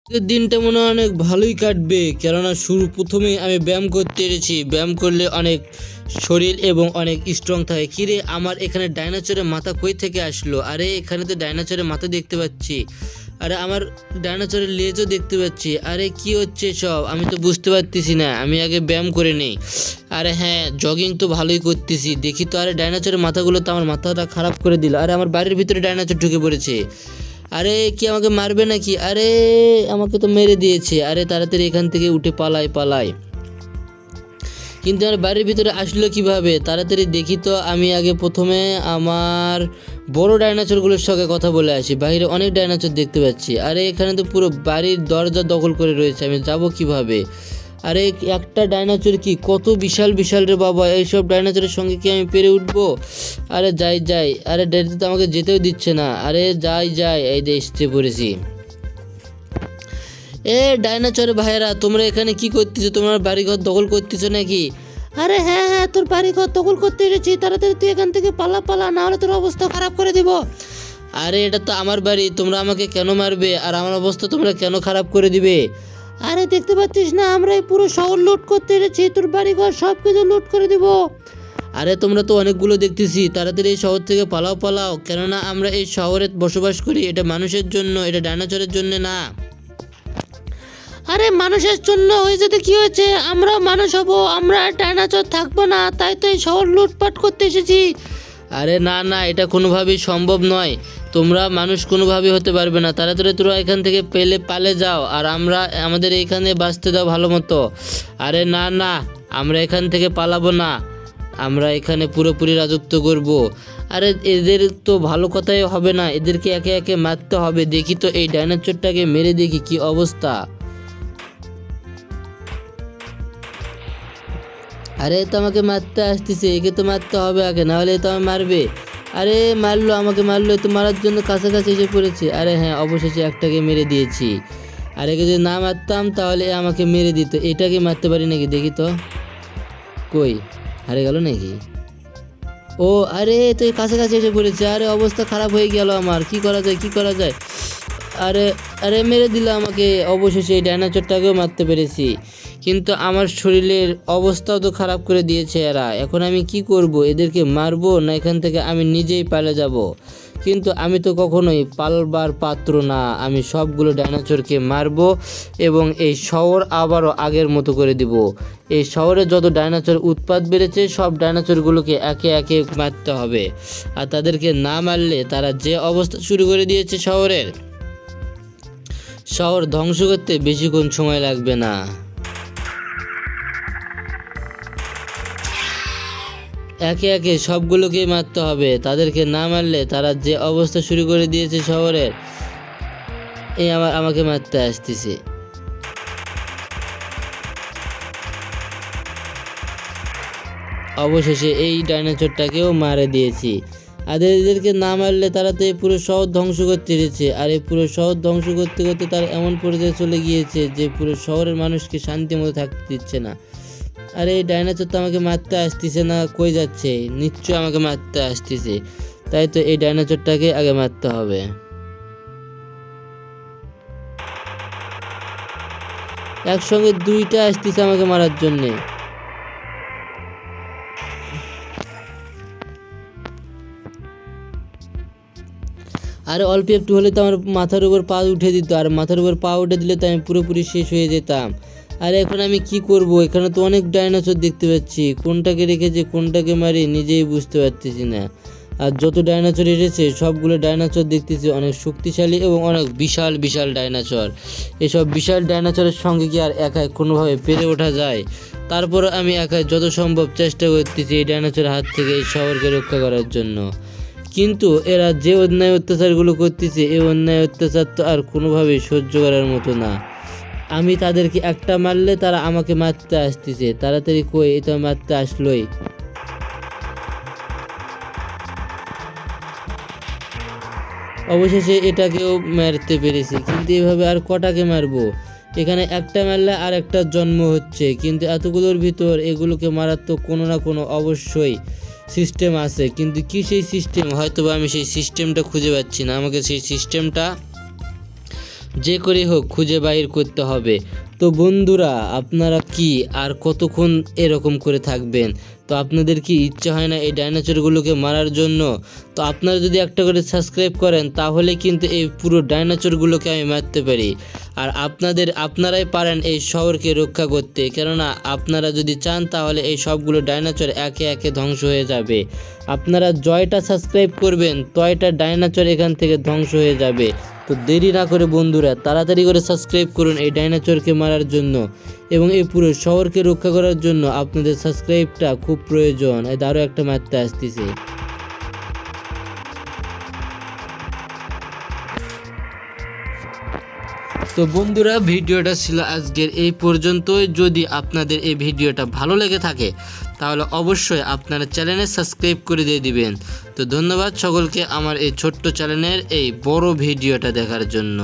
আজকের দিনটা মনে হয় অনেক ভালোই কাটবে, কেননা প্রথমেই আমি ব্যায়াম করতে এসেছি। ব্যায়াম করলে অনেক শরীর এবং অনেক স্ট্রং থাকে। কিরে, আমার এখানে ডাইনোসরের মাথা কই থেকে আসলো? আরে এখানে তো ডাইনোসরের মাথা দেখতে পাচ্ছি, আরে আমার ডাইনোসরের লেজও দেখতে পাচ্ছি। আরে কি হচ্ছে সব, আমি তো বুঝতে পারতেছি না। আমি আগে ব্যায়াম করে নেই। আরে হ্যাঁ, জগিং তো ভালোই করতেছি, দেখি তো। আরে ডাইনোসরের মাথাগুলো তো আমার মাথাটা খারাপ করে দিল। আরে আমার বাড়ির ভিতরে ডাইনোসর ঢুকে পড়েছে। আরে কি আমাকে মারবে নাকি? আরে আমাকে তো মেরে দিয়েছে। আরে তাড়াতাড়ি এখান থেকে উঠে পালাই পালাই। কিন্তু আমার বাড়ির ভিতরে আসলো কিভাবে? তাড়াতাড়ি দেখি তো। আমি আগে প্রথমে আমার বড় ডাইনোসরগুলোর সঙ্গে কথা বলে আসি। বাইরে অনেক ডাইনোসর দেখতে পাচ্ছি। আরে এখানে তো পুরো বাড়ির দরজা দখল করে রয়েছে, আমি যাব কিভাবে? আরে একটা ডাইনোসর কি কত বিশাল বিশাল রে বাবা! এইসব ডাইনোসরের সঙ্গে কি আমি পেরে উঠবো? আরে যাই যাই। আরে ড্যাডি তো আমাকে যেতেও দিচ্ছে না। আরে যাই যাই, এই যে এসে পড়েছি। এ ডাইনোসর ভাইয়েরা, তোমরা এখানে কি করতেছো? তোমার বাড়িঘর দখল করতেছো নাকি? আরে হ্যাঁ হ্যাঁ, তোর বাড়িঘর দখল করতে এসেছি। তাড়াতাড়ি তুই এখান থেকে পালা পালা, না হলে তোর অবস্থা খারাপ করে দিব। আরে এটা তো আমার বাড়ি, তোমরা আমাকে কেন মারবে? আর আমার অবস্থা তোমরা কেন খারাপ করে দিবে? আরে দেখতে পাচ্ছিস না, আমরা এই পুরো শহর লুট করতে এসেছি, তোর বাড়িঘর সব কিছু লুট করে দিব। আরে তোমরা তো অনেকগুলো দেখতেছি, তাড়াতাড়ি এই শহর থেকে পালাও পালাও, কেননা আমরা এই শহরে বসবাস করি। এটা মানুষের জন্য, এটা ডাইনোসরের জন্য না। আরে মানুষের জন্য হয়ে যেতে কি হয়েছে? আমরা মানুষ হব, আমরা ডাইনোসর থাকবো না, তাই তো এই শহর লুটপাট করতে এসেছি। আরে না না, এটা কোনোভাবেই সম্ভব নয়। তোমরা মানুষ কোনোভাবেই হতে পারবে না। তাড়াতাড়ি তোরা এখান থেকে পালে যাও, আর আমরা আমাদের এইখানে বাঁচতে দাও ভালো মতো। আরে না না, আমরা এখান থেকে পালাবো না, আমরা এখানে পুরোপুরি রাজত্ব করব। আরে এদের তো ভালো কথাই হবে না, এদেরকে একে একে মারতে হবে। দেখি তো এই ডাইনোসরটাকে মেরে দেখি কি অবস্থা। আরে তো আমাকে মারতে আসতেছে, একে তো মারতে হবে আগে, নাহলে তো আমাকে মারবে। আরে মারলো, আমাকে মারলো, তো মারার জন্য কাছাকাছি এসে পড়েছে। আরে হ্যাঁ, অবশেষে একটাকে মেরে দিয়েছি। আর একে যদি না মারতাম তাহলে আমাকে মেরে দিত। এটাকে মারতে পারি নাকি দেখি তো। কই, হারে গেল নাকি? ও আরে, তো এই কাছাকাছি এসে পড়েছে। আরে অবস্থা খারাপ হয়ে গেল আমার, কি করা যায় কি করা যায়? আরে আরে মেরে দিল আমাকে। অবশেষে এই ডাইনোসরটাকেও মারতে পেরেছি, কিন্তু আমার শরীরের অবস্থাও তো খারাপ করে দিয়েছে এরা। এখন আমি কি করব? এদেরকে মারবো না এখান থেকে আমি নিজেই পালে যাব? কিন্তু আমি তো কখনোই পালবার পাত্র না। আমি সবগুলো ডাইনোসরকে মারবো এবং এই শহর আবারও আগের মতো করে দিব। এই শহরে যত ডাইনোসর উৎপাত বেড়েছে, সব ডাইনোসরগুলোকে একে একে মারতে হবে। আর তাদেরকে না মারলে তারা যে অবস্থা শুরু করে দিয়েছে শহরের, শহর ধ্বংস করতে বেশিক্ষণ সময় লাগবে না। একে একে সবগুলোকে মারতে হবে, তাদেরকে না মারলে তারা যে অবস্থা শুরু করে দিয়েছে শহরের। এই আমাকে মারতে আসতেছে। অবশেষে এই ডাইনোসরটাকেও মারে দিয়েছি। আর এদেরকে না মারলে তারা তো এই পুরো শহর ধ্বংস করতে এসেছে। আর এই পুরো শহর ধ্বংস করতে করতে তারা এমন পর্যায়ে চলে গিয়েছে যে পুরো শহরের মানুষকে শান্তি মতো থাকতে দিচ্ছে না। আরে এই ডাইনোসর তো আমাকে মারতে আসতেছে না, কই যাচ্ছে? নিশ্চয় আমাকে মারতে আসতেছে, তাই তো এই ডাইনোসরটাকে আগে মারতে হবে। একসঙ্গে দুইটা আসতেছে আমাকে মারার জন্যে। আরে অল্প একটু হলে তো আমার মাথার উপর পা উঠে দিত, আর মাথার উপর পা উঠে দিলে তো আমি পুরোপুরি শেষ হয়ে যেতাম। আর এখন আমি কি করব? এখানে তো অনেক ডাইনোসর দেখতে পাচ্ছি, কোনটাকে রেখেছে কোনটাকে মারি নিজেই বুঝতে পারতেছি না। আর যত ডাইনোসর এসেছে সবগুলো ডাইনোসর দেখতেছি অনেক শক্তিশালী এবং অনেক বিশাল বিশাল ডাইনোসর। এসব বিশাল ডাইনোসরের সঙ্গে কি আর একাই কোনোভাবে পেরে ওঠা যায়? তারপর আমি একাই যত সম্ভব চেষ্টা করতেছি এই ডাইনোসরের হাত থেকে এই শহরকে রক্ষা করার জন্য। কিন্তু এরা যে অন্যায় অত্যাচারগুলো করতেছে, এই অন্যায় অত্যাচার তো আর কোনোভাবেই সহ্য করার মতো না। আমি তাদেরকে একটা মারলে তারা আমাকে মারতে আসতেছে। তাড়াতাড়ি কই, এই তো মারতে আসলোই। অবশেষে এটাকেও মারতে পেরেছি, কিন্তু এভাবে আর কটাকে মারবো? এখানে একটা মারলে আর একটা জন্ম হচ্ছে, কিন্তু এতগুলোর ভিতর এগুলোকে মারার তো কোনো না কোনো অবশ্যই সিস্টেম আছে। কিন্তু কি সেই সিস্টেম? হয়তো বা আমি সেই সিস্টেমটা খুঁজে পাচ্ছি না। আমাকে সেই সিস্টেমটা যে করে হোক খুঁজে বাইর করতে হবে। তো বন্ধুরা, আপনারা কি আর কতক্ষণ এরকম করে থাকবেন? তো আপনাদের কি ইচ্ছা হয় না এই ডাইনোসরগুলোকে মারার জন্য? তো আপনারা যদি একটা করে সাবস্ক্রাইব করেন তাহলে কিন্তু এই পুরো ডাইনোসরগুলোকে আমি মারতে পারি। আর আপনারাই পারেন এই শহরকে রক্ষা করতে, কেননা আপনারা যদি চান তাহলে এই সবগুলো ডাইনোসর একে একে ধ্বংস হয়ে যাবে। আপনারা জয়টা সাবস্ক্রাইব করবেন, তয়টা ডাইনোসর এখান থেকে ধ্বংস হয়ে যাবে। তো দেরি না করে বন্ধুরা তাড়াতাড়ি করে সাবস্ক্রাইব করুন এই ডাইনোসরকে মারার জন্য, এবং এই পুরো শহরকে রক্ষা করার জন্য আপনাদের সাবস্ক্রাইবটা খুব প্রয়োজন। এই আরও একটা মারতে আসতেছে। তো বন্ধুরা, ভিডিওটা ছিল আজকের এই পর্যন্তই। যদি আপনাদের এই ভিডিওটা ভালো লেগে থাকে তাহলে অবশ্যই আপনারা চ্যানেলে সাবস্ক্রাইব করে দিয়ে দিবেন। তো ধন্যবাদ সকলকে আমার এই ছোট্ট চ্যানেলের এই বড় ভিডিওটা দেখার জন্য।